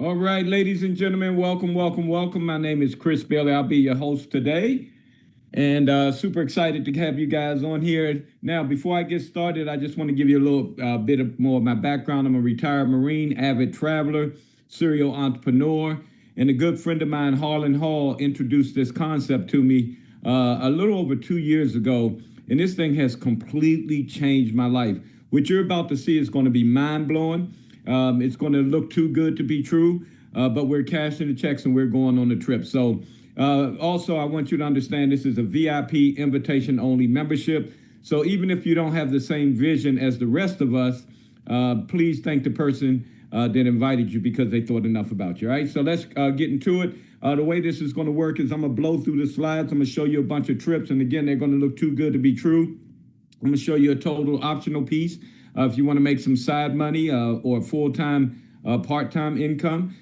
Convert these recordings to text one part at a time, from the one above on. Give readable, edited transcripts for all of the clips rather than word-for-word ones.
All right, ladies and gentlemen, welcome, welcome, welcome. My name is Chris Bailey. I'll be your host today, and super excited to have you guys on here. Now, before I get started, I just want to give you a little more of my background. I'm a retired Marine, avid traveler, serial entrepreneur, and a good friend of mine, Harlan Hall, introduced this concept to me a little over 2 years ago, and this thing has completely changed my life. What you're about to see is going to be mind-blowing. It's going to look too good to be true, but we're cashing the checks and we're going on the trip. So also, I want you to understand this is a VIP invitation-only membership. So even if you don't have the same vision as the rest of us, please thank the person that invited you because they thought enough about you. All right, so let's get into it. The way this is going to work is I'm going to blow through the slides. I'm going to show you a bunch of trips. And again, they're going to look too good to be true. I'm going to show you a total optional piece. If you want to make some side money or full-time, part-time income,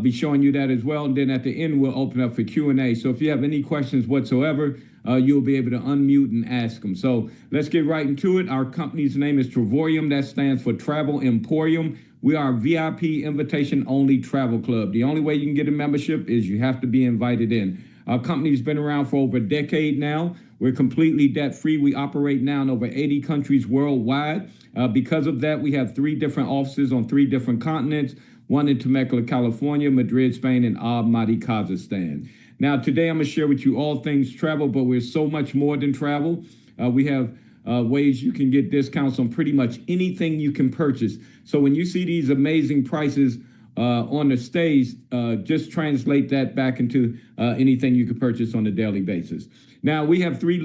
be showing you that as well. And then at the end, we'll open up for Q&A. So if you have any questions whatsoever, you'll be able to unmute and ask them. So let's get right into it. Our company's name is Travorium. That stands for Travel Emporium. We are a VIP invitation-only travel club. The only way you can get a membership is you have to be invited in. Our company's been around for over a decade now. We're completely debt-free. We operate now in over 80 countries worldwide. Because of that, we have 3 different offices on 3 different continents, one in Temecula, California, Madrid, Spain, and Almaty, Kazakhstan. Now, today I'm going to share with you all things travel, but we're so much more than travel. We have ways you can get discounts on pretty much anything you can purchase. So when you see these amazing prices on the stage, just translate that back into anything you can purchase on a daily basis. Now, we have 3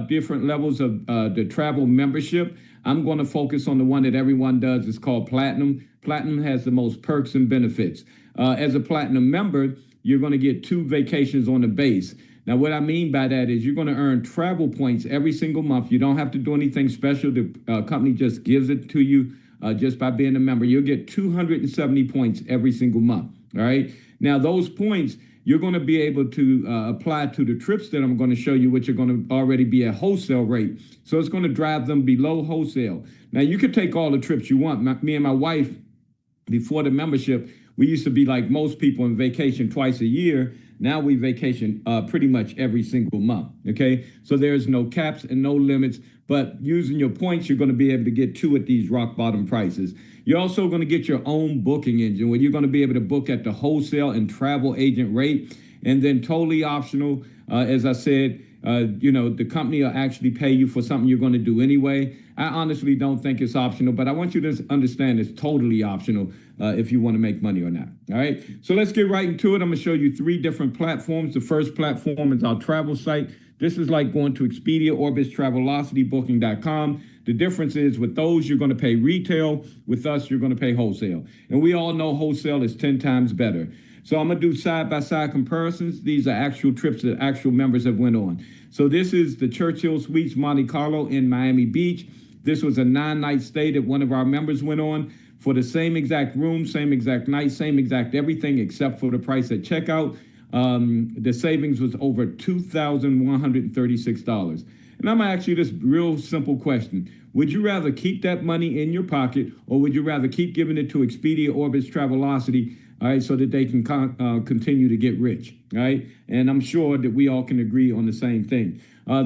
different levels of the travel membership. I'm going to focus on the one that everyone does. It's called Platinum. Platinum has the most perks and benefits. As a Platinum member, you're going to get 2 vacations on the base. Now, what I mean by that is you're going to earn travel points every single month. You don't have to do anything special. The company just gives it to you just by being a member. You'll get 270 points every single month, all right? Now, those points, you're going to be able to apply to the trips that I'm going to show you, which are going to already be at wholesale rate. So it's going to drive them below wholesale. Now, you could take all the trips you want. Me and my wife, before the membership, we used to be like most people and vacation twice a year. Now we vacation pretty much every single month, okay? So there's no caps and no limits, but using your points, you're going to be able to get 2 at these rock bottom prices. You're also going to get your own booking engine where you're going to be able to book at the wholesale and travel agent rate. And then totally optional, as I said, the company will actually pay you for something you're going to do anyway. I honestly don't think it's optional, but I want you to understand it's totally optional if you want to make money or not. All right. So let's get right into it. I'm going to show you 3 different platforms. The first platform is our travel site. This is like going to Expedia, Orbitz, Travelocity, Booking.com. The difference is with those, you're going to pay retail. With us, you're going to pay wholesale. And we all know wholesale is 10 times better. So I'm going to do side-by-side comparisons. These are actual trips that actual members have went on. So this is the Churchill Suites Monte Carlo in Miami Beach. This was a 9-night stay that one of our members went on for the same exact room, same exact night, same exact everything except for the price at checkout. The savings was over $2,136. And I'm going to ask you this real simple question. Would you rather keep that money in your pocket, or would you rather keep giving it to Expedia, Orbitz, Travelocity, all right, so that they can continue to get rich, all right? And I'm sure that we all can agree on the same thing.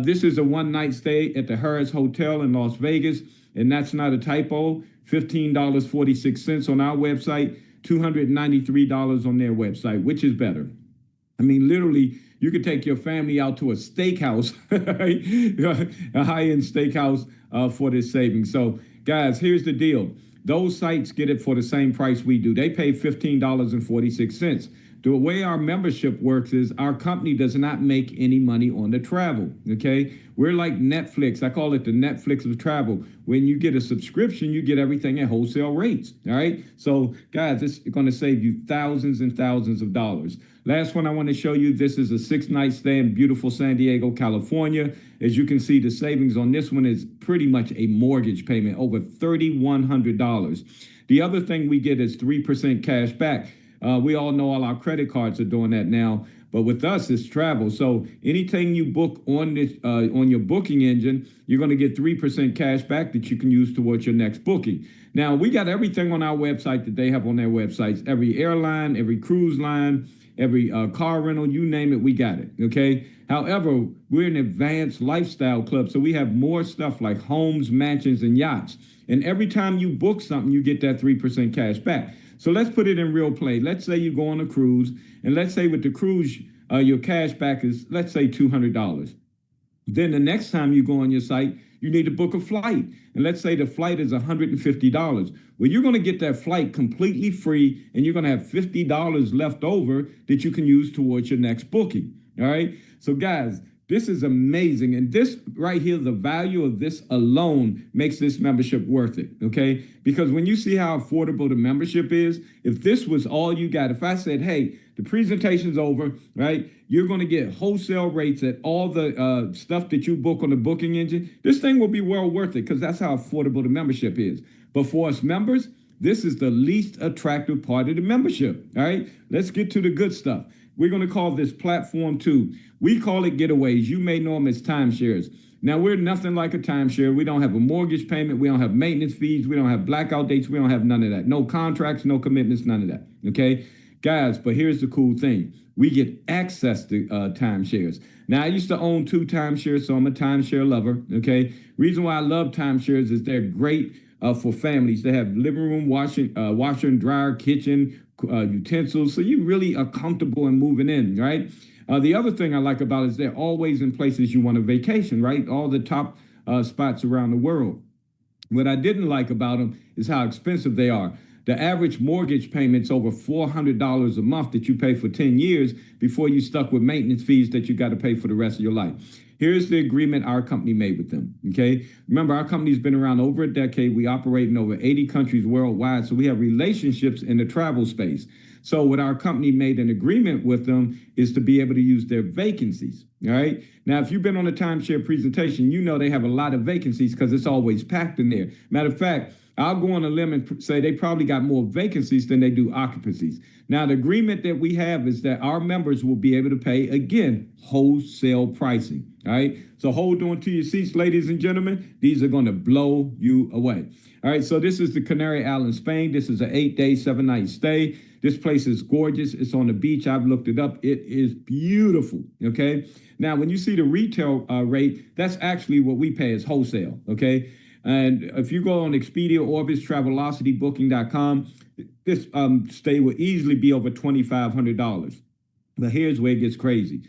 This is a 1-night stay at the Harrah's Hotel in Las Vegas, and that's not a typo. $15.46 on our website, $293 on their website. Which is better? I mean, literally, you could take your family out to a steakhouse, right? A high-end steakhouse for this savings. So, guys, here's the deal. Those sites get it for the same price we do. They pay $15.46. The way our membership works is our company does not make any money on the travel, okay? We're like Netflix. I call it the Netflix of travel. When you get a subscription, you get everything at wholesale rates, all right? So, guys, this is going to save you thousands and thousands of dollars. Last one I want to show you, this is a 6-night stay in beautiful San Diego, California. As you can see, the savings on this one is pretty much a mortgage payment, over $3,100. The other thing we get is 3% cash back. We all know all our credit cards are doing that now. But with us, it's travel. So anything you book on this on your booking engine, you're going to get 3% cash back that you can use towards your next booking. Now, we got everything on our website that they have on their websites. Every airline, every cruise line, every car rental, you name it, we got it. Okay. However, we're an advanced lifestyle club, so we have more stuff like homes, mansions, and yachts. And every time you book something, you get that 3% cash back. So let's put it in real play. Let's say you go on a cruise, and let's say with the cruise, your cash back is, let's say, $200. Then the next time you go on your site, you need to book a flight. And let's say the flight is $150. Well, you're going to get that flight completely free, and you're going to have $50 left over that you can use towards your next booking. All right. So, guys, this is amazing. And this right here, the value of this alone makes this membership worth it. Okay. Because when you see how affordable the membership is, if this was all you got, if I said, hey, the presentation's over, right? You're going to get wholesale rates at all the stuff that you book on the booking engine. This thing will be well worth it because that's how affordable the membership is. But for us members, this is the least attractive part of the membership. All right. Let's get to the good stuff. We're going to call this platform 2. We call it getaways. You may know them as timeshares. Now, we're nothing like a timeshare. We don't have a mortgage payment. We don't have maintenance fees. We don't have blackout dates. We don't have none of that. No contracts, no commitments, none of that. Okay, guys, but here's the cool thing. We get access to timeshares. Now, I used to own 2 timeshares, so I'm a timeshare lover. Okay, reason why I love timeshares is they're great for families. They have living room, washer and dryer, kitchen, utensils. So you really are comfortable in moving in, right? The other thing I like about it is they're always in places you want to vacation, right? All the top spots around the world. What I didn't like about them is how expensive they are. The average mortgage payment's over $400 a month that you pay for 10 years before you stuck with maintenance fees that you got to pay for the rest of your life. Here's the agreement our company made with them, okay? Remember, our company's been around over a decade. We operate in over 80 countries worldwide, so we have relationships in the travel space. So what our company made an agreement with them is to be able to use their vacancies, all right? Now, if you've been on a timeshare presentation, you know they have a lot of vacancies because it's always packed in there. Matter of fact, I'll go on a limb and say they probably got more vacancies than they do occupancies. Now, the agreement that we have is that our members will be able to pay, again, wholesale pricing, all right? So hold on to your seats, ladies and gentlemen. These are going to blow you away. All right, so this is the Canary Islands, Spain. This is an 8-day, 7-night stay. This place is gorgeous. It's on the beach. I've looked it up. It is beautiful, okay? Now, when you see the retail rate, that's actually what we pay as wholesale, okay? And if you go on Expedia, Orbitz, Travelocity, Booking.com, this stay will easily be over $2,500. But here's where it gets crazy.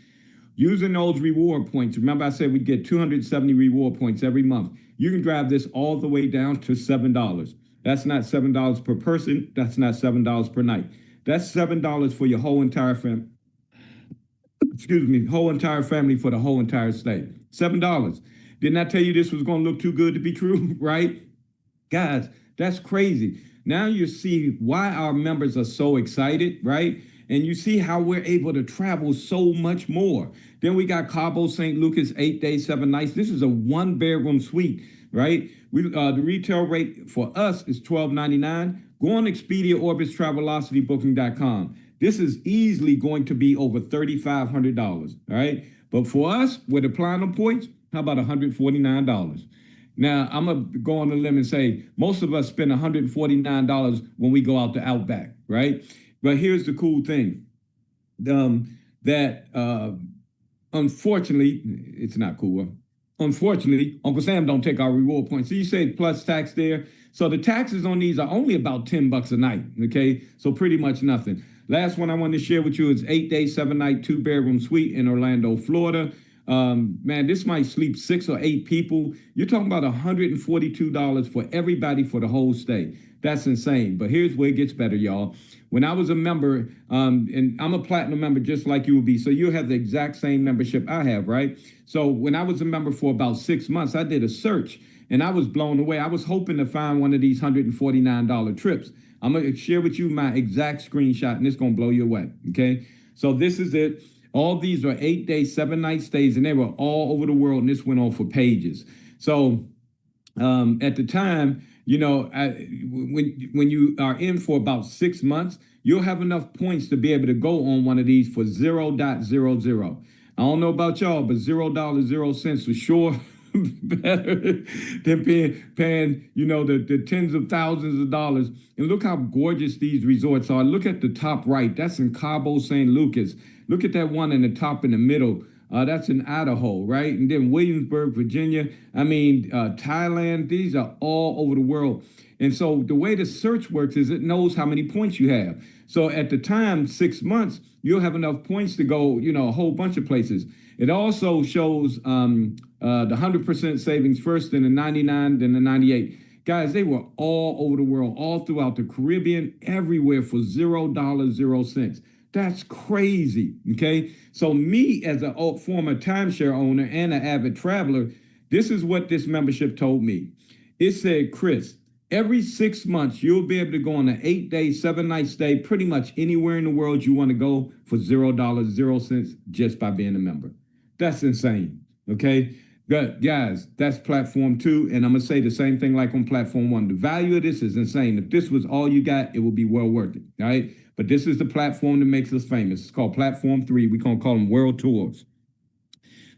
Using those reward points, remember I said we get 270 reward points every month. You can drive this all the way down to $7. That's not $7 per person. That's not $7 per night. That's $7 for your whole entire family. Excuse me, whole entire family for the whole entire stay. $7. Didn't I tell you this was going to look too good to be true, right? Guys, that's crazy. Now you see why our members are so excited, right? And you see how we're able to travel so much more. Then we got Cabo St. Lucas, 8 days, 7 nights. This is a 1-bedroom suite, right? The retail rate for us is $12.99. Go on Expedia, Orbitz, Travelocity, Booking.com. This is easily going to be over $3,500, all right? But for us, with the platinum points, how about $149? Now, I'm going to go on a limb and say most of us spend $149 when we go out to Outback, right? But here's the cool thing, unfortunately, it's not cool. Unfortunately, Uncle Sam don't take our reward points. So you say plus tax there. So the taxes on these are only about $10 a night, okay? So pretty much nothing. Last one I wanted to share with you is 8 day, 7-night, 2-bedroom suite in Orlando, Florida. Man, this might sleep 6 or 8 people. You're talking about $142 for everybody for the whole stay. That's insane. But here's where it gets better, y'all. When I was a member, and I'm a platinum member just like you will be, so you have the exact same membership I have, right? So when I was a member for about 6 months, I did a search, and I was blown away. I was hoping to find one of these $149 trips. I'm going to share with you my exact screenshot, and it's going to blow you away, okay? So this is it. All these are 8 day, 7-night stays, and they were all over the world, and this went on for pages. So at the time, you know, when you are in for about 6 months, you'll have enough points to be able to go on one of these for 0.00. I don't know about y'all, but $0.00 for sure better than paying the tens of thousands of dollars. And look how gorgeous these resorts are. Look at the top right. That's in Cabo San Lucas. Look at that one in the top in the middle. That's in Idaho, right? And then Williamsburg, Virginia. I mean, Thailand. These are all over the world. And so the way the search works is it knows how many points you have. So at the time, 6 months, you'll have enough points to go, a whole bunch of places. It also shows the 100% savings first, then the 99, then the 98. Guys, they were all over the world, all throughout the Caribbean, everywhere for $0.00. That's crazy, okay? So me as a former timeshare owner and an avid traveler, this is what this membership told me. It said, Chris, every 6 months, you'll be able to go on an 8-day, 7-night stay pretty much anywhere in the world you want to go for $0.00 just by being a member. That's insane, okay? But guys, that's platform 2, and I'm going to say the same thing like on platform 1. The value of this is insane. If this was all you got, it would be well worth it, all right? But this is the platform that makes us famous. It's called platform 3. We're going to call them world tours.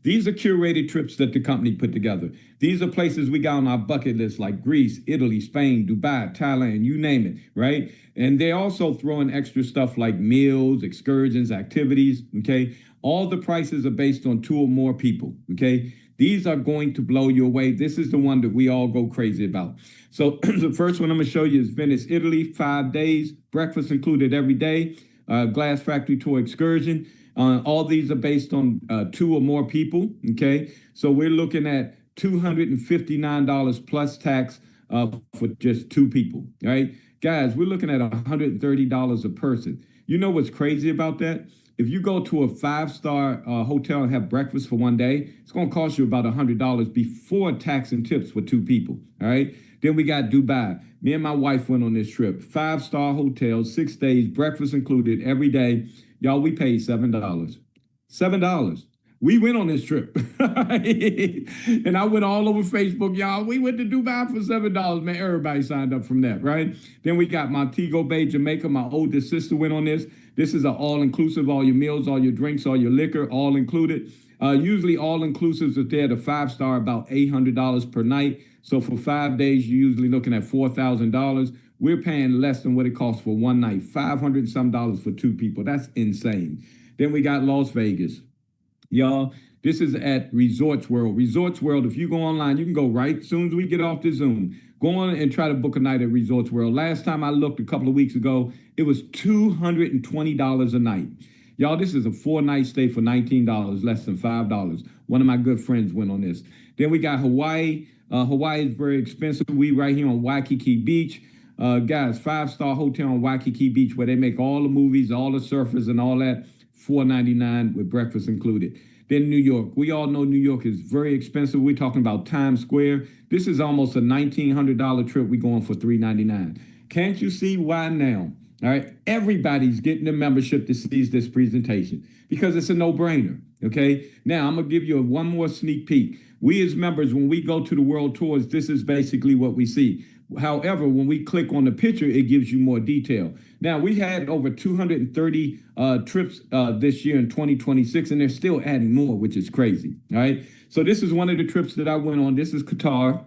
These are curated trips that the company put together. These are places we got on our bucket list like Greece, Italy, Spain, Dubai, Thailand, you name it, right? And they also throw in extra stuff like meals, excursions, activities, okay? All the prices are based on 2 or more people, okay? These are going to blow you away. This is the one that we all go crazy about. So the first one I'm going to show you is Venice, Italy, 5 days, breakfast included every day, glass factory tour excursion. All these are based on 2 or more people, okay? So we're looking at $259 plus tax for just 2 people, right? Guys, we're looking at $130 a person. You know what's crazy about that? If you go to a 5-star hotel and have breakfast for 1 day, it's going to cost you about $100 before tax and tips for 2 people, all right? Then we got Dubai. Me and my wife went on this trip. 5-star hotel, 6 days, breakfast included every day. Y'all, we paid $7. $7. We went on this trip. And I went all over Facebook, y'all. We went to Dubai for $7. Man, everybody signed up from that, right? Then we got Montego Bay, Jamaica. My oldest sister went on this. This is an all-inclusive, all your meals, all your drinks, all your liquor, all included. Usually all-inclusives are there, the 5-star, about $800 per night. So for 5 days, you're usually looking at $4,000. We're paying less than what it costs for 1 night, $500 some dollars for 2 people. That's insane. Then we got Las Vegas. Y'all, this is at Resorts World. Resorts World, if you go online, you can go right as soon as we get off the Zoom. Go on and try to book a night at Resorts World. Last time I looked a couple of weeks ago, it was $220 a night. Y'all, this is a 4-night stay for $19, less than $5. One of my good friends went on this. Then we got Hawaii. Hawaii is very expensive. We right here on Waikiki Beach. Guys, 5-star hotel on Waikiki Beach where they make all the movies, all the surfers and all that, $4.99 with breakfast included. Then New York. We all know New York is very expensive. We're talking about Times Square. This is almost a $1,900 trip. We're going for $399. Can't you see why now? All right, everybody's getting a membership that sees this presentation because it's a no-brainer, okay? Now, I'm going to give you one more sneak peek. We as members, when we go to the world tours, this is basically what we see. However, when we click on the picture, it gives you more detail. Now, we had over 230 trips this year in 2026, and they're still adding more, which is crazy, all right? So this is one of the trips that I went on. This is Qatar.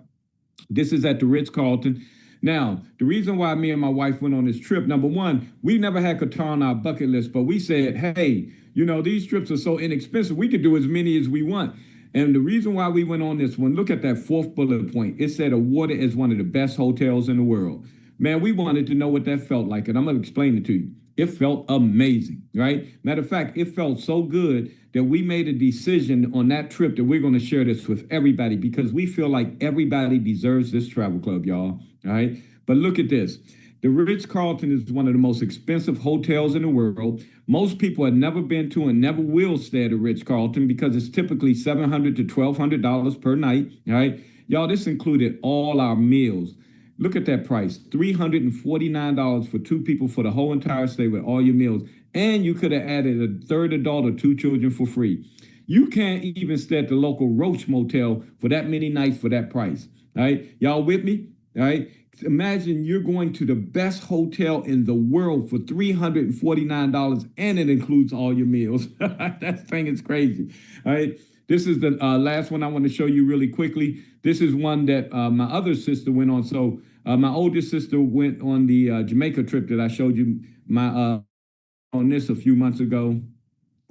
This is at the Ritz-Carlton. Now, the reason why me and my wife went on this trip, number one, we never had Qatar on our bucket list, but we said, hey, these trips are so inexpensive, we could do as many as we want. And the reason why we went on this one, look at that 4th bullet point. It said awarded as one of the best hotels in the world. Man, we wanted to know what that felt like, and I'm going to explain it to you. It felt amazing, right? Matter of fact, it felt so good that we made a decision on that trip that we're going to share this with everybody because we feel like everybody deserves this travel club, y'all, all right? But look at this. The Ritz-Carlton is one of the most expensive hotels in the world. Most people have never been to and never will stay at a Ritz-Carlton because it's typically $700 to $1,200 per night, all right? Y'all, this included all our meals. Look at that price, $349 for 2 people for the whole entire stay with all your meals. And you could have added a 3rd adult or 2 children for free. You can't even stay at the local Roach Motel for that many nights for that price, all right? Y'all with me, all right? Imagine you're going to the best hotel in the world for $349, and it includes all your meals. That thing is crazy. All right. This is the last one I want to show you really quickly. This is one that my other sister went on. So my oldest sister went on the Jamaica trip that I showed you on this a few months ago.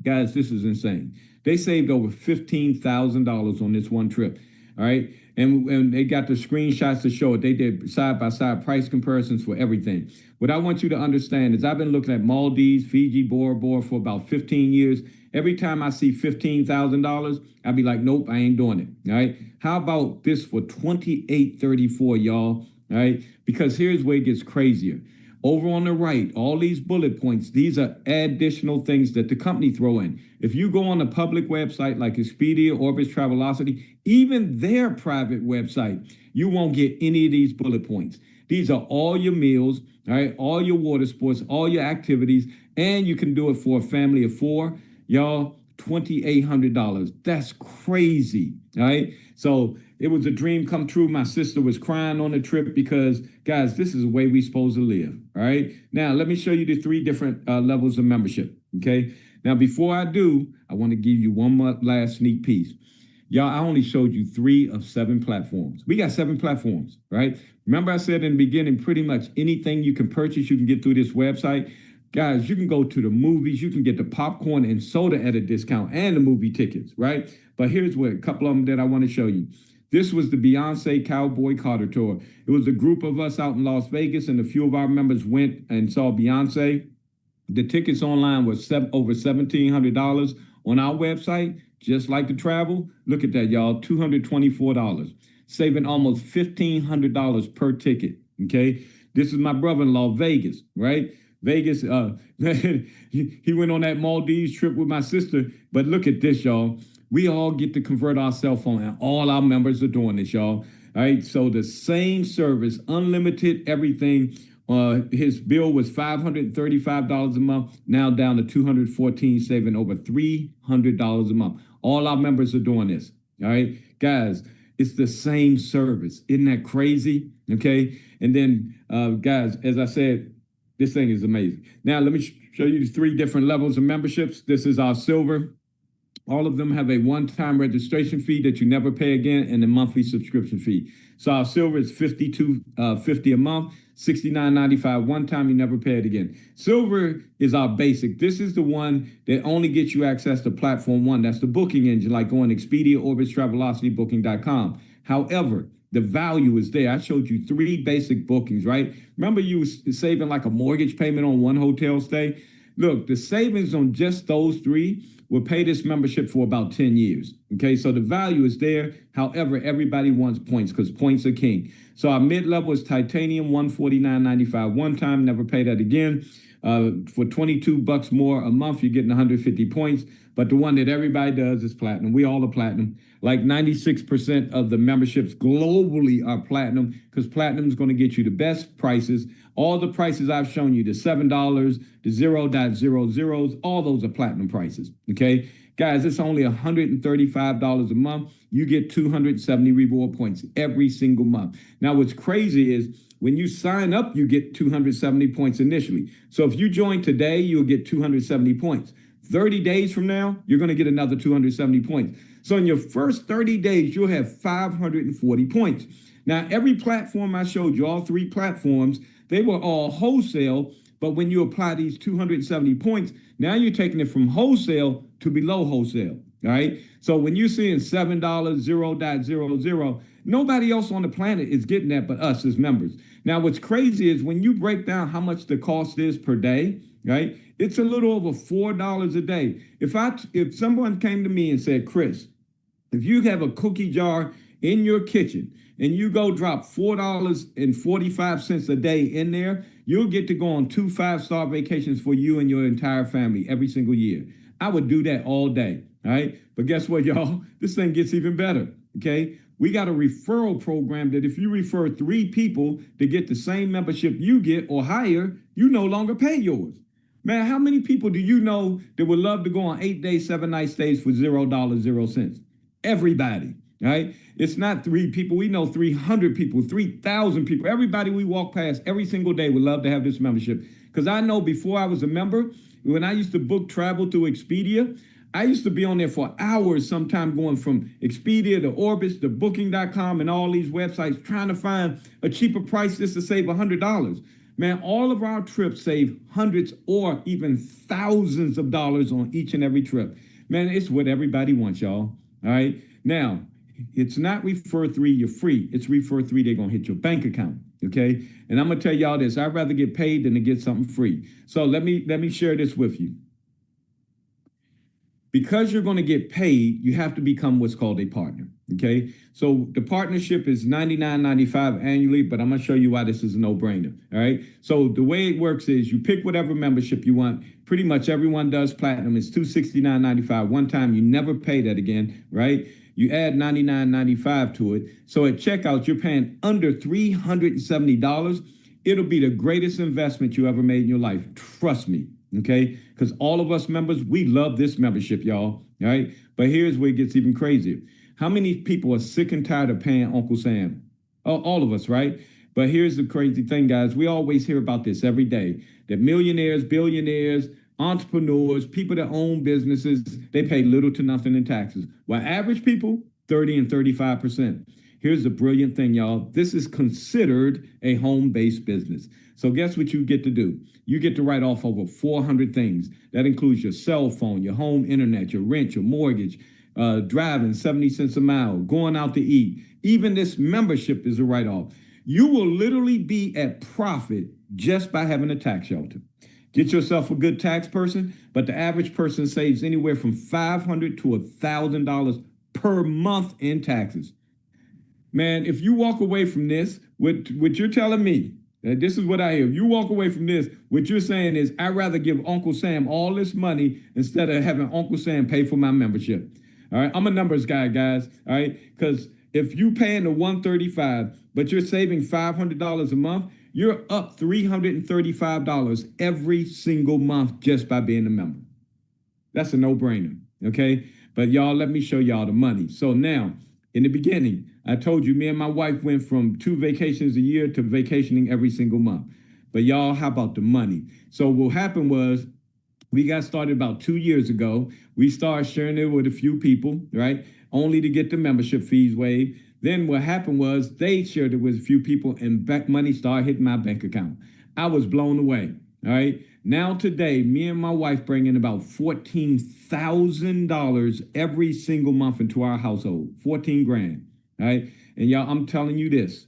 Guys, this is insane. They saved over $15,000 on this one trip. All right. And they got the screenshots to show it. They did side by side price comparisons for everything. What I want you to understand is I've been looking at Maldives, Fiji, Bora Bora for about 15 years. Every time I see $15,000, I'll be like, nope, I ain't doing it. All right. How about this for $28.34, y'all? All right. Because here's where it gets crazier. Over on the right, all these bullet points, these are additional things that the company throw in. If you go on a public website like Expedia, Orbitz, Travelocity, even their private website, you won't get any of these bullet points. These are all your meals, all right, all your water sports, all your activities, and you can do it for a family of four. Y'all, $2,800. That's crazy, all right? So it was a dream come true. My sister was crying on the trip because, guys, this is the way we're supposed to live, all right? Now, let me show you the three different levels of membership, okay? Now, before I do, I want to give you one more last sneak piece. Y'all, I only showed you 3 of 7 platforms. We got 7 platforms, right? Remember I said in the beginning, pretty much anything you can purchase, you can get through this website. Guys, you can go to the movies, you can get the popcorn and soda at a discount and the movie tickets, right? But here's what a couple of them that I want to show you. This was the Beyonce Cowboy Carter Tour. It was a group of us out in Las Vegas, and a few of our members went and saw Beyonce. The tickets online was over $1,700. On our website, just like the travel, look at that, y'all, $224, saving almost $1,500 per ticket, okay? This is my brother-in-law, Vegas, right? Vegas, he went on that Maldives trip with my sister, but look at this, y'all. We all get to convert our cell phone, and all our members are doing this, y'all. All right, so the same service, unlimited everything. His bill was $535 a month, now down to $214, saving over $300 a month. All our members are doing this, all right? Guys, it's the same service. Isn't that crazy? Okay, and then, guys, as I said, this thing is amazing. Now, let me show you the 3 different levels of memberships. This is our silver. All of them have a one-time registration fee that you never pay again and a monthly subscription fee. So our silver is $52.50 a month, $69.95 one time, you never pay it again. Silver is our basic. This is the one that only gets you access to platform 1. That's the booking engine, like going Expedia, Orbitz, Travelocity, Booking.com. However, the value is there. I showed you 3 basic bookings, right? Remember you was saving like a mortgage payment on one hotel stay? Look, the savings on just those 3 will pay this membership for about 10 years. Okay, so the value is there. However, everybody wants points because points are king. So our mid-level is titanium, $149.95 one time, never pay that again. For $22 more a month, you're getting 150 points. But the one that everybody does is platinum. We all are platinum. Like 96% of the memberships globally are platinum because platinum is going to get you the best prices. All the prices I've shown you, the $7, the 0.00s, all those are platinum prices, okay? Guys, it's only $135 a month. You get 270 reward points every single month. Now, what's crazy is when you sign up, you get 270 points initially. So if you join today, you'll get 270 points. 30 days from now, you're going to get another 270 points. So in your first 30 days, you'll have 540 points. Now, every platform I showed you, all 3 platforms, they were all wholesale, but when you apply these 270 points, now you're taking it from wholesale to below wholesale, all right? So when you're seeing $7, 0.00, nobody else on the planet is getting that but us as members. Now, what's crazy is when you break down how much the cost is per day, right? It's a little over $4 a day. If someone came to me and said, Chris, if you have a cookie jar in your kitchen and you go drop $4.45 a day in there, you'll get to go on 2 5-star vacations for you and your entire family every single year. I would do that all day, all right? But guess what, y'all? This thing gets even better, okay? We got a referral program that if you refer 3 people to get the same membership you get or higher, you no longer pay yours. Man, how many people do you know that would love to go on 8-day, 7-night stays for $0, 0 cents? Everybody. right? It's not 3 people. We know 300 people, 3,000 people. Everybody we walk past every single day would love to have this membership. Because I know before I was a member, when I used to book travel through Expedia, I used to be on there for hours, sometime going from Expedia to Orbitz to Booking.com and all these websites trying to find a cheaper price just to save $100. Man, all of our trips save hundreds or even thousands of dollars on each and every trip. Man, it's what everybody wants, y'all. All right. Now, it's not refer three, you're free. It's refer three, they're going to hit your bank account. Okay. And I'm going to tell y'all this. I'd rather get paid than to get something free. So let me share this with you. Because you're going to get paid, you have to become what's called a partner. Okay. So the partnership is $99.95 annually, but I'm going to show you why this is a no-brainer. All right. So the way it works is you pick whatever membership you want. Pretty much everyone does platinum. It's $269.95 one time. You never pay that again. Right. You add $99.95 to it. So at checkout, you're paying under $370. It'll be the greatest investment you ever made in your life. Trust me. Okay, because all of us members, we love this membership, y'all. All right. But here's where it gets even crazier. How many people are sick and tired of paying Uncle Sam? Oh, all of us, right? But here's the crazy thing, guys. We always hear about this every day, that millionaires, billionaires, entrepreneurs, people that own businesses, they pay little to nothing in taxes. While average people, 30 and 35%. Here's the brilliant thing, y'all. This is considered a home-based business. So guess what you get to do? You get to write off over 400 things. That includes your cell phone, your home internet, your rent, your mortgage, driving 70 cents a mile, going out to eat. Even this membership is a write-off. You will literally be at profit just by having a tax shelter. Get yourself a good tax person, but the average person saves anywhere from $500 to $1,000 per month in taxes. Man, if you walk away from this, what you're telling me, this is what I hear. If you walk away from this, what you're saying is, I'd rather give Uncle Sam all this money instead of having Uncle Sam pay for my membership. All right, I'm a numbers guy, guys. All right, because if you paying the $135, but you're saving $500 a month, you're up $335 every single month just by being a member. That's a no-brainer. Okay, but y'all, let me show y'all the money. So now, in the beginning, I told you me and my wife went from 2 vacations a year to vacationing every single month. But y'all, how about the money? So what happened was we got started about 2 years ago. We started sharing it with a few people, right? Only to get the membership fees waived. Then what happened was they shared it with a few people and money started hitting my bank account. I was blown away, all right? Now today, me and my wife bring in about $14,000 every single month into our household, 14 grand. All right. And y'all, I'm telling you this,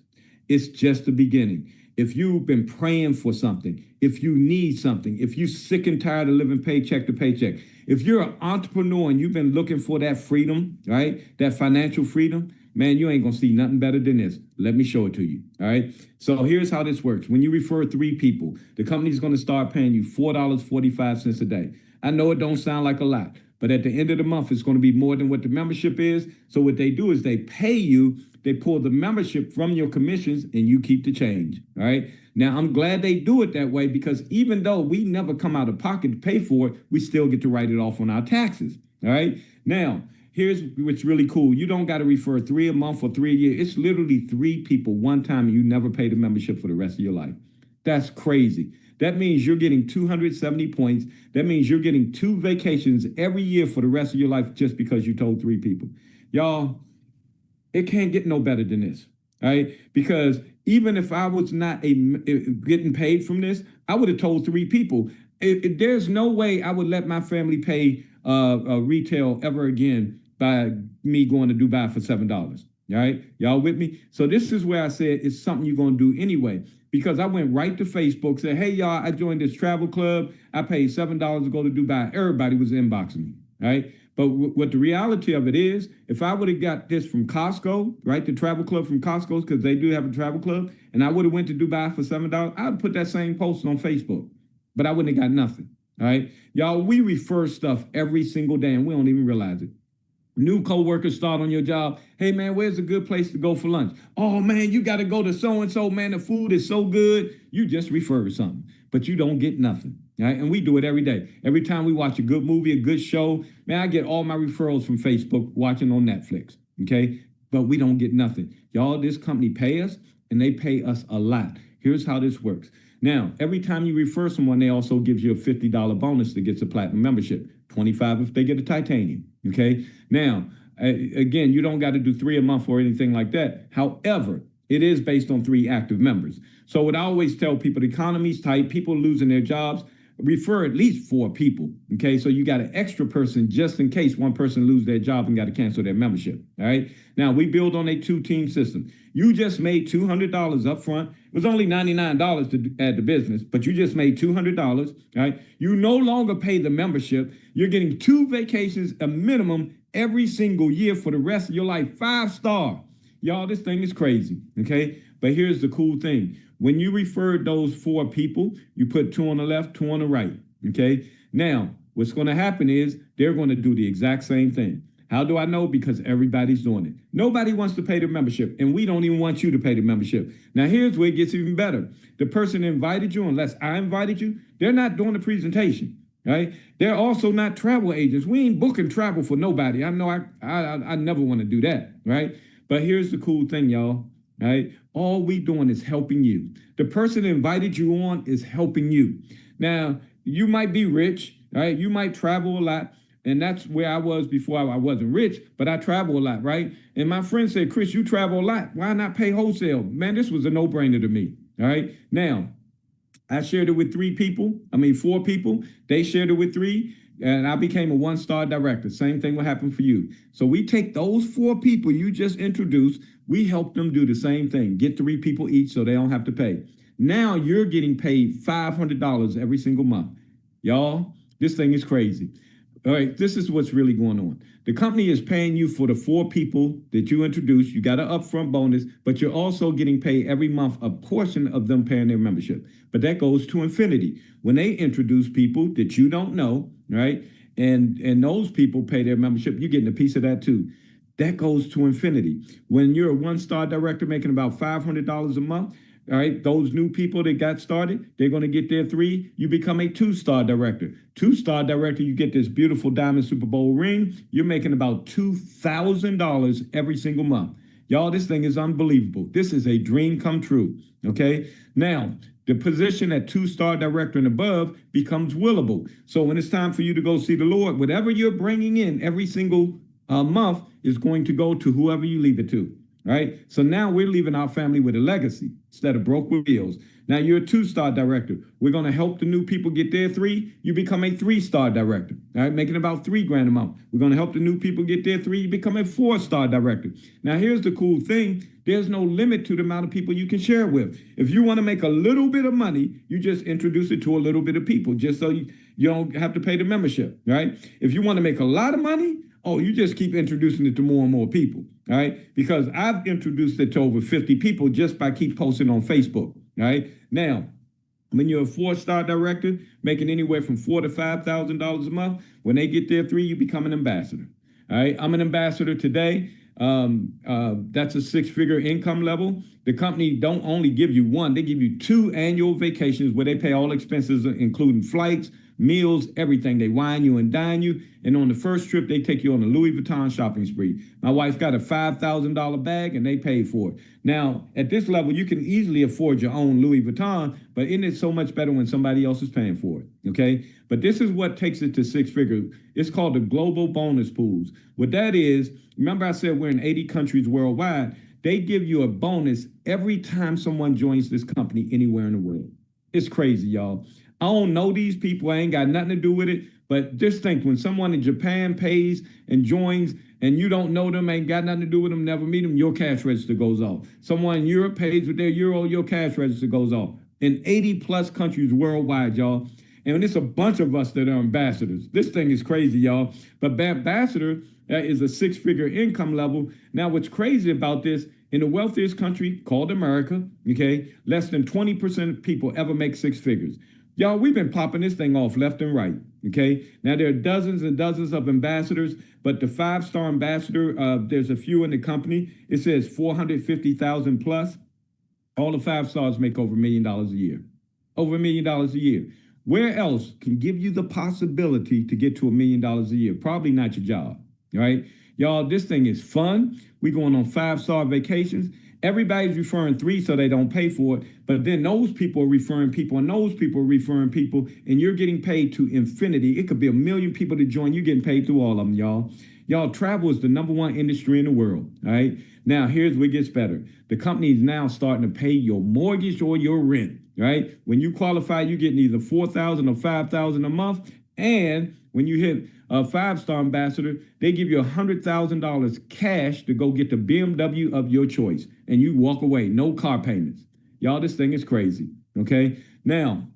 it's just the beginning. If you've been praying for something, if you need something, if you're sick and tired of living paycheck to paycheck, if you're an entrepreneur and you've been looking for that freedom, right, that financial freedom, man, you ain't going to see nothing better than this. Let me show it to you. All right. So here's how this works. When you refer 3 people, the company's going to start paying you $4.45 a day. I know it don't sound like a lot, but at the end of the month, it's going to be more than what the membership is. So what they do is they pay you, they pull the membership from your commissions, and you keep the change. All right. Now, I'm glad they do it that way because even though we never come out of pocket to pay for it, we still get to write it off on our taxes. All right. Now, here's what's really cool. You don't got to refer 3 a month or 3 a year. It's literally 3 people one time, and you never pay the membership for the rest of your life. That's crazy. That means you're getting 270 points. That means you're getting 2 vacations every year for the rest of your life just because you told 3 people. Y'all, it can't get no better than this, all right? Because even if I was not getting paid from this, I would have told 3 people. There's no way I would let my family pay retail ever again by me going to Dubai for $7. All right? Y'all with me? So this is where I said it's something you're going to do anyway. Because I went right to Facebook, said, hey, y'all, I joined this travel club. I paid $7 to go to Dubai. Everybody was inboxing me, right? But what the reality of it is, if I would have got this from Costco, right, the travel club from Costco, because they do have a travel club, and I would have went to Dubai for $7, I'd put that same post on Facebook. But I wouldn't have got nothing, all right? Y'all, we refer stuff every single day, and we don't even realize it. New coworkers start on your job. Hey, man, where's a good place to go for lunch? Oh, man, you got to go to so-and-so, man. The food is so good. You just refer something, but you don't get nothing. Right? And we do it every day. Every time we watch a good movie, a good show, man, I get all my referrals from Facebook watching on Netflix. Okay. but we don't get nothing. Y'all, this company pay us, and they pay us a lot. Here's how this works. Now, every time you refer someone, they also gives you a $50 bonus that gets a platinum membership, 25 if they get a titanium, okay? Now, again, you don't got to do 3 a month or anything like that. However, it is based on 3 active members. So what I always tell people, the economy's tight, people losing their jobs, refer at least 4 people, okay? So you got an extra person just in case one person lose their job and got to cancel their membership, all right? Now, we build on a 2-team system. You just made $200 up front. It was only $99 to add the business, but you just made $200, all right? You no longer pay the membership. You're getting 2 vacations, a minimum, every single year for the rest of your life, 5-star. Y'all, this thing is crazy, okay? But here's the cool thing. When you referred those 4 people, you put 2 on the left, 2 on the right, okay? Now, what's going to happen is they're going to do the exact same thing. How do I know? Because everybody's doing it. Nobody wants to pay the membership, and we don't even want you to pay the membership. Now, here's where it gets even better. The person that invited you, unless I invited you, they're not doing the presentation, right? They're also not travel agents. We ain't booking travel for nobody. I know I never want to do that, right? But here's the cool thing, y'all. Right? All we doing is helping you. The person that invited you on is helping you. Now, you might be rich, right? You might travel a lot. And that's where I was before I wasn't rich, but I travel a lot, right? And my friend said, Chris, you travel a lot. Why not pay wholesale? Man, this was a no-brainer to me, all right? Now, I shared it with 4 people. They shared it with 3. And I became a 1-star director. Same thing will happen for you. So we take those 4 people you just introduced, we help them do the same thing, get 3 people each so they don't have to pay. Now you're getting paid $500 every single month. Y'all, this thing is crazy. All right, this is what's really going on. The company is paying you for the 4 people that you introduced. You got an upfront bonus, but you're also getting paid every month a portion of them paying their membership. But that goes to infinity. When they introduce people that you don't know, right, and those people pay their membership, you're getting a piece of that too. That goes to infinity. When you're a 1-star director making about $500 a month, all right, those new people that got started, they're going to get their 3. You become a 2-star director. 2-star director, you get this beautiful diamond Super Bowl ring. You're making about $2,000 every single month. Y'all, this thing is unbelievable. This is a dream come true, okay? Now, the position at 2-star director and above becomes willable. So when it's time for you to go see the Lord, whatever you're bringing in every single month is going to go to whoever you leave it to. Right? So now we're leaving our family with a legacy instead of broke with bills. Now you're a 2-star director. We're going to help the new people get their 3. You become a 3-star director, all right? Making about $3,000 a month. We're going to help the new people get their 3. You become a 4-star director. Now here's the cool thing. There's no limit to the amount of people you can share with. If you want to make a little bit of money, you just introduce it to a little bit of people just so you don't have to pay the membership, right? If you want to make a lot of money, you just keep introducing it to more and more people, all right? Because I've introduced it to over 50 people just by keep posting on Facebook, all right? Now, when you're a 4-star director, making anywhere from $4,000 to $5,000 a month, when they get their 3, you become an ambassador, all right? I'm an ambassador today. That's a 6-figure income level. The company don't only give you 1, they give you 2 annual vacations where they pay all expenses, including flights, meals, everything. They wine you and dine you. And on the first trip, they take you on a Louis Vuitton shopping spree. My wife got a $5,000 bag and they paid for it. Now, at this level, you can easily afford your own Louis Vuitton, but isn't it so much better when somebody else is paying for it? Okay. But this is what takes it to 6 figures. It's called the global bonus pools. What that is, remember I said we're in 80 countries worldwide. They give you a bonus every time someone joins this company anywhere in the world. It's crazy, y'all. I don't know these people. I ain't got nothing to do with it. But just think, when someone in Japan pays and joins and you don't know them, ain't got nothing to do with them, never meet them, your cash register goes off. Someone in Europe pays with their euro, your cash register goes off. In 80 plus countries worldwide, y'all. And it's a bunch of us that are ambassadors. This thing is crazy, y'all. But ambassador is a 6-figure income level. Now, what's crazy about this, in the wealthiest country called America, okay, less than 20% of people ever make 6 figures. Y'all, we've been popping this thing off left and right, okay? Now, there are dozens and dozens of ambassadors, but the 5-star ambassador, there's a few in the company. It says 450,000 plus. All the 5 stars make over $1 million a year. Over $1 million a year. Where else can give you the possibility to get to $1 million a year? Probably not your job, right? Y'all, this thing is fun. We going on 5-star vacations. Everybody's referring 3 so they don't pay for it. But then those people are referring people and those people are referring people, and you're getting paid to infinity. It could be 1 million people to join. You're getting paid through all of them, y'all. Y'all, travel is the #1 industry in the world, all right? Now, here's where it gets better. The company is now starting to pay your mortgage or your rent, right? When you qualify, you're getting either $4,000 or $5,000 a month. And when you hit a 5-star ambassador, they give you $100,000 cash to go get the BMW of your choice. And you walk away, no car payments. Y'all, this thing is crazy, okay? Now,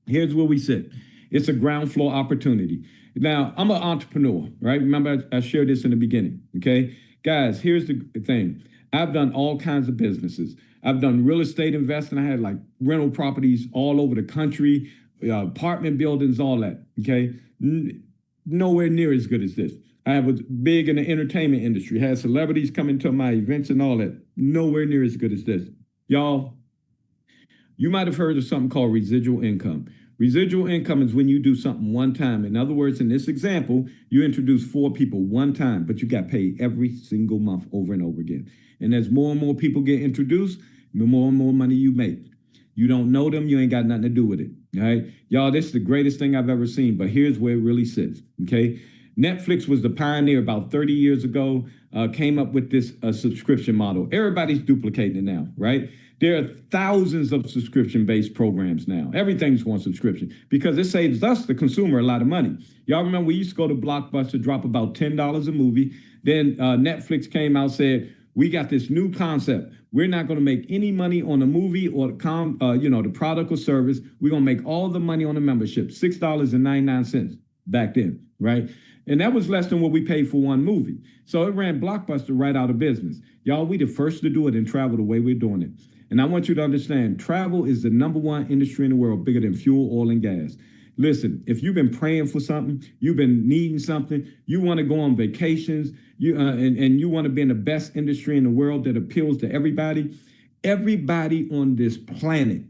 here's where we sit. It's a ground floor opportunity. Now, I'm an entrepreneur, right? Remember, I shared this in the beginning, okay? Guys, here's the thing. I've done all kinds of businesses. I've done real estate investing. I had like rental properties all over the country, apartment buildings, all that, okay? Nowhere near as good as this. I was big in the entertainment industry, had celebrities coming to my events and all that. Nowhere near as good as this. Y'all, you might have heard of something called residual income. Residual income is when you do something one time. In other words, in this example, you introduce 4 people one time, but you got paid every single month over and over again. And as more and more people get introduced, the more and more money you make. You don't know them, you ain't got nothing to do with it, all right? Y'all, this is the greatest thing I've ever seen, but here's where it really sits, okay? Netflix was the pioneer about 30 years ago, came up with this subscription model. Everybody's duplicating it now, right? There are thousands of subscription-based programs now. Everything's on subscription because it saves us, the consumer, a lot of money. Y'all remember we used to go to Blockbuster, drop about $10 a movie. Then Netflix came out, said, we got this new concept. We're not going to make any money on a movie or the product or service. We're going to make all the money on the membership, $6.99 back then, right? And that was less than what we paid for one movie. So it ran Blockbuster right out of business. Y'all, we the first to do it and travel the way we're doing it. And I want you to understand, travel is the #1 industry in the world, bigger than fuel, oil, and gas. Listen, if you've been praying for something, you've been needing something, you want to go on vacations, and you want to be in the best industry in the world that appeals to everybody, everybody on this planet,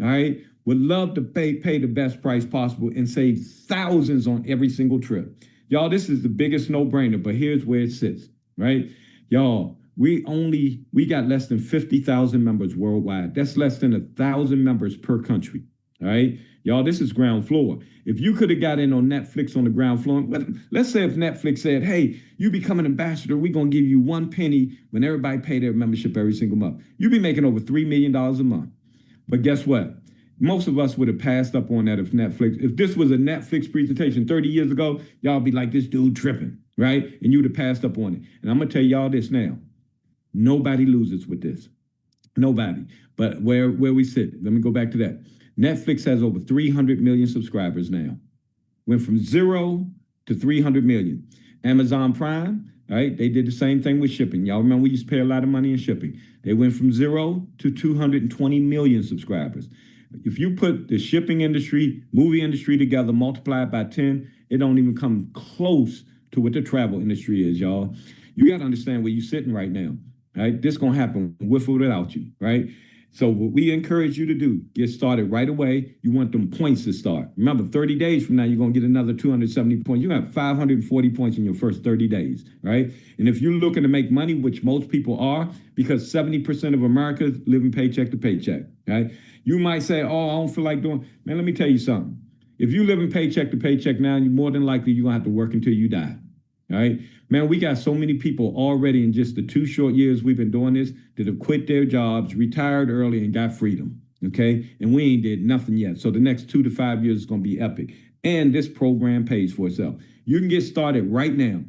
all right, would love to pay the best price possible and save thousands on every single trip. Y'all, this is the biggest no-brainer, but here's where it sits, right? Y'all, we got less than 50,000 members worldwide. That's less than 1,000 members per country, all right? Y'all, this is ground floor. If you could have got in on Netflix on the ground floor, let's say if Netflix said, hey, you become an ambassador, we're going to give you 1 penny when everybody pay their membership every single month. You'd be making over $3 million a month. But guess what? Most of us would have passed up on that if this was a Netflix presentation 30 years ago, y'all be like, this dude tripping, right? And you would have passed up on it. And I'm going to tell y'all this now. Nobody loses with this. Nobody. But where we sit, let me go back to that. Netflix has over 300 million subscribers now. Went from 0 to 300 million. Amazon Prime, right? They did the same thing with shipping. Y'all remember we used to pay a lot of money in shipping. They went from 0 to 220 million subscribers. If you put the shipping industry, movie industry together, multiply it by 10, it don't even come close to what the travel industry is, y'all. You got to understand where you're sitting right now, right? This going to happen with or without you, right? So what we encourage you to do, get started right away. You want them points to start. Remember, 30 days from now, you're going to get another 270 points. You got 540 points in your first 30 days, right? And if you're looking to make money, which most people are, because 70% of Americans live in paycheck to paycheck, right? You might say, oh, I don't feel like doing, man, let me tell you something. If you live in paycheck to paycheck now, you're more than likely you're going to have to work until you die, all right? Man, we got so many people already in just the 2 short years we've been doing this that have quit their jobs, retired early, and got freedom, okay? And we ain't did nothing yet. So the next 2 to 5 years is going to be epic. And this program pays for itself. You can get started right now,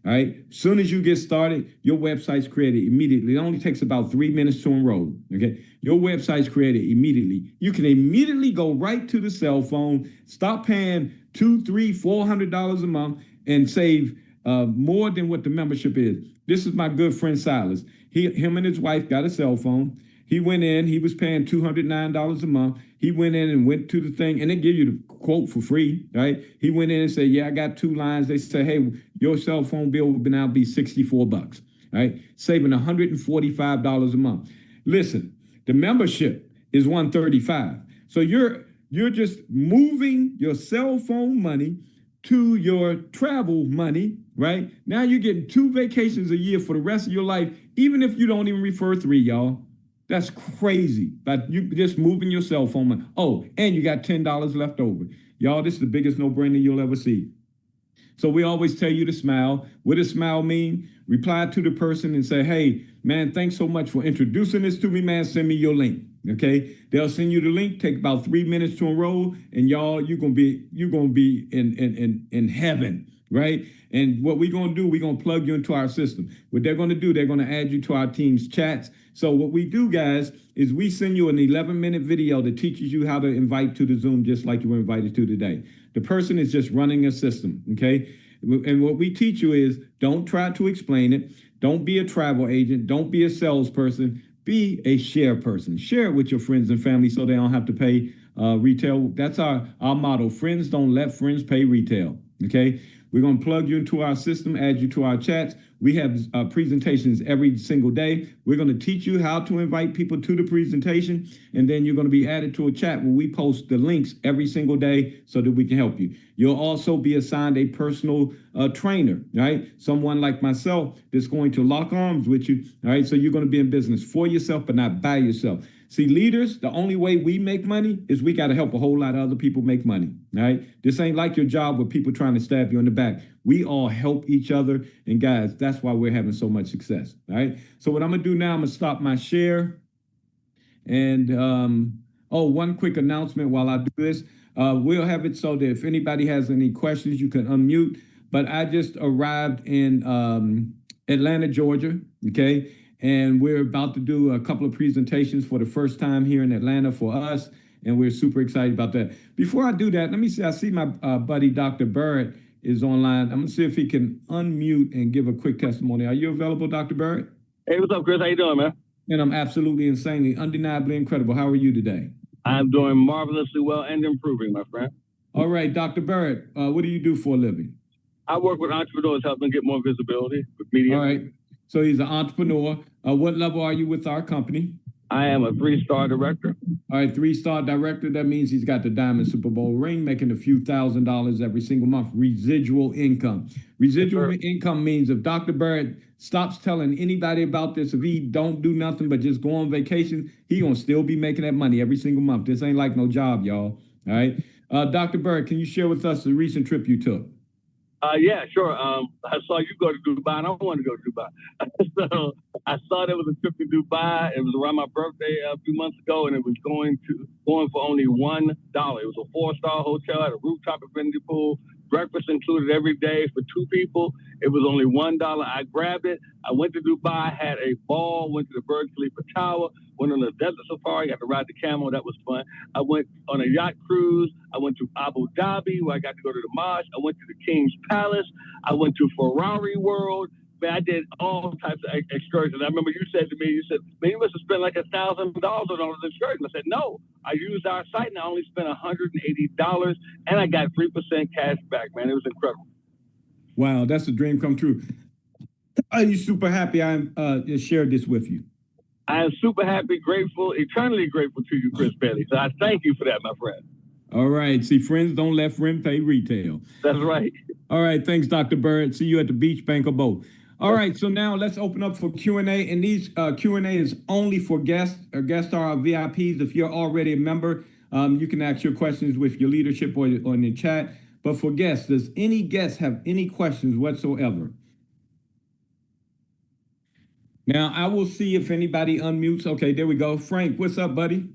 all right? As soon as you get started, your website's created immediately. It only takes about 3 minutes to enroll, okay? Your website's created immediately. You can immediately go right to the cell phone, stop paying $200, $300, $400 a month, and save more than what the membership is. This is my good friend Silas. Him and his wife got a cell phone. He went in, he was paying $209 a month. He went in and went to the thing, and they give you the quote for free, right? He went in and said, yeah, I got 2 lines. They say, hey, your cell phone bill will now be $64, right? Saving $145 a month. Listen, the membership is $135. So you're just moving your cell phone money to your travel money, right? Now you're getting 2 vacations a year for the rest of your life, even if you don't even refer 3, y'all. That's crazy. But you just moving your cell phone money. Oh, and you got $10 left over. Y'all, this is the biggest no-brainer you'll ever see. So we always tell you to smile. What does smile mean? Reply to the person and say, hey, man, thanks so much for introducing this to me, man. Send me your link. Okay. They'll send you the link, take about 3 minutes to enroll, and y'all, you're gonna be in heaven, right? And what we're gonna do, we're gonna plug you into our system. What they're gonna do, they're gonna add you to our team's chats. So what we do, guys, is we send you an 11-minute video that teaches you how to invite to the Zoom just like you were invited to today. The person is just running a system, okay? And what we teach you is don't try to explain it. Don't be a travel agent. Don't be a salesperson. Be a share person. Share it with your friends and family so they don't have to pay retail. That's our motto. Friends don't let friends pay retail, okay? We're going to plug you into our system, add you to our chats. We have presentations every single day. We're going to teach you how to invite people to the presentation, and then you're going to be added to a chat where we post the links every single day so that we can help you. You'll also be assigned a personal trainer, right? Someone like myself that's going to lock arms with you, all right? So you're going to be in business for yourself, but not by yourself. See, leaders, the only way we make money is we got to help a whole lot of other people make money, all right? This ain't like your job with people trying to stab you in the back. We all help each other. And guys, that's why we're having so much success, all right? So what I'm going to do now, I'm going to stop my share. And, one quick announcement while I do this. We'll have it so that if anybody has any questions, you can unmute. But I just arrived in Atlanta, Georgia, okay? And we're about to do a couple of presentations for the first time here in Atlanta for us, and we're super excited about that. Before I do that, let me see, I see my buddy, Dr. Barrett, is online. I'm gonna see if he can unmute and give a quick testimony. Are you available, Dr. Barrett? Hey, what's up, Chris? How you doing, man? And I'm absolutely insanely, undeniably incredible. How are you today? I'm doing marvelously well and improving, my friend. All right, Dr. Barrett, what do you do for a living? I work with entrepreneurs, help them get more visibility with media. All right, so he's an entrepreneur. What level are you with our company? I am a 3-star director. All right, 3-star director. That means he's got the diamond Super Bowl ring, making a few $1,000s every single month. Residual income. Residual income means if Dr. Barrett stops telling anybody about this, if he don't do nothing but just go on vacation, he gonna still be making that money every single month. This ain't like no job, y'all. All right. Dr. Barrett, can you share with us the recent trip you took? Yeah, sure. I saw you go to Dubai, and I want to go to Dubai. So I saw there was a trip to Dubai. It was around my birthday a few months ago, and it was going for only $1. It was a 4-star hotel, had a rooftop infinity pool, breakfast included every day for 2 people. It was only $1. I grabbed it. I went to Dubai, had a ball, went to the Burj Khalifa Tower, went on a desert safari, got to ride the camel. That was fun. I went on a yacht cruise. I went to Abu Dhabi, where I got to go to the Mosque. I went to the King's Palace. I went to Ferrari World. Man, I did all types of excursions. I remember you said to me, you said, man, you must have spent like $1,000 on all those excursions. I said, no, I used our site and I only spent $180 and I got 3% cash back, man. It was incredible. Wow, that's a dream come true. Are you super happy I shared this with you? I am super happy, grateful, eternally grateful to you, Chris Bailey. So I thank you for that, my friend. All right. See, friends don't let friends pay retail. That's right. All right. Thanks, Dr. Barrett. See you at the beach, bank or both. All right. So now let's open up for Q&A. And these Q&A is only for guests or guest star VIPs. If you're already a member, you can ask your questions with your leadership or in the chat. But for guests, does any guest have any questions whatsoever? Now, I will see if anybody unmutes. Okay, there we go. Frank, what's up, buddy?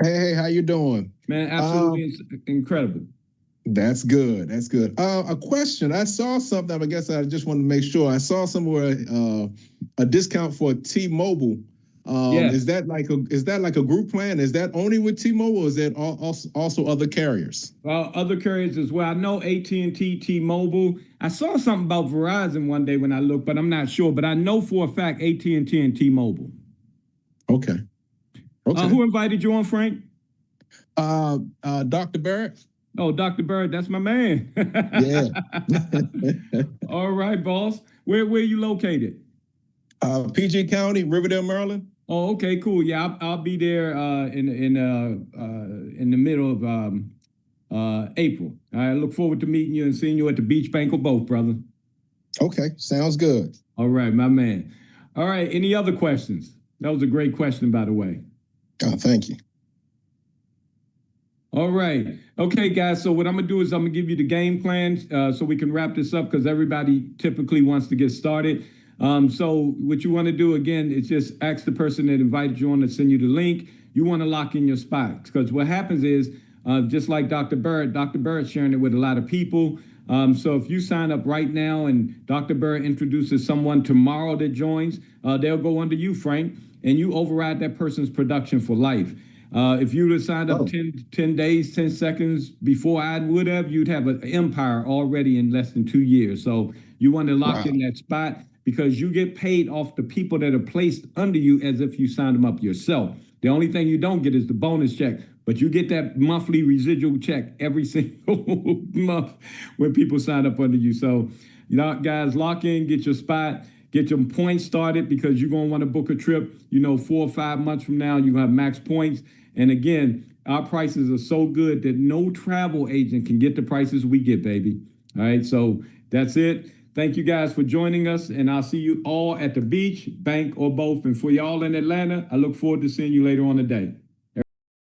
Hey, how you doing? Man, absolutely incredible. That's good. That's good. A question. I saw something. I guess I just wanted to make sure. I saw somewhere a discount for T-Mobile. Yes. Is that like a group plan? Is that only with T-Mobile, or is that also other carriers? Other carriers as well. I know AT&T, T-Mobile. I saw something about Verizon one day when I looked, but I'm not sure. But I know for a fact AT&T and T-Mobile. Okay. Okay. Who invited you on, Frank? Dr. Barrett. Oh, Dr. Barrett, that's my man. Yeah. All right, boss. Where are you located? PG County, Riverdale, Maryland. Oh, okay, cool. Yeah, I'll be there in the middle April. I look forward to meeting you and seeing you at the Beach Bank or both, brother. Okay, sounds good. All right, my man. All right, any other questions? That was a great question, by the way. Oh, thank you. All right. Okay, guys. So what I'm gonna do is I'm gonna give you the game plan so we can wrap this up because everybody typically wants to get started. So what you want to do again is just ask the person that invited you on to send you the link. You want to lock in your spot because what happens is just like Dr. Barrett's sharing it with a lot of people. So if you sign up right now and Dr. Barrett introduces someone tomorrow that joins, they'll go under you, Frank, and you override that person's production for life. If you would have signed up 10 days, 10 seconds before I would have, you'd have an empire already in less than 2 years. So you want to lock in that spot because you get paid off the people that are placed under you as if you signed them up yourself. The only thing you don't get is the bonus check, but you get that monthly residual check every single month when people sign up under you. So, guys, lock in, get your spot. Get your points started because you're going to want to book a trip, 4 or 5 months from now, you're going to have max points. And again, our prices are so good that no travel agent can get the prices we get, baby. All right, so that's it. Thank you guys for joining us, and I'll see you all at the beach, bank, or both. And for y'all in Atlanta, I look forward to seeing you later on today.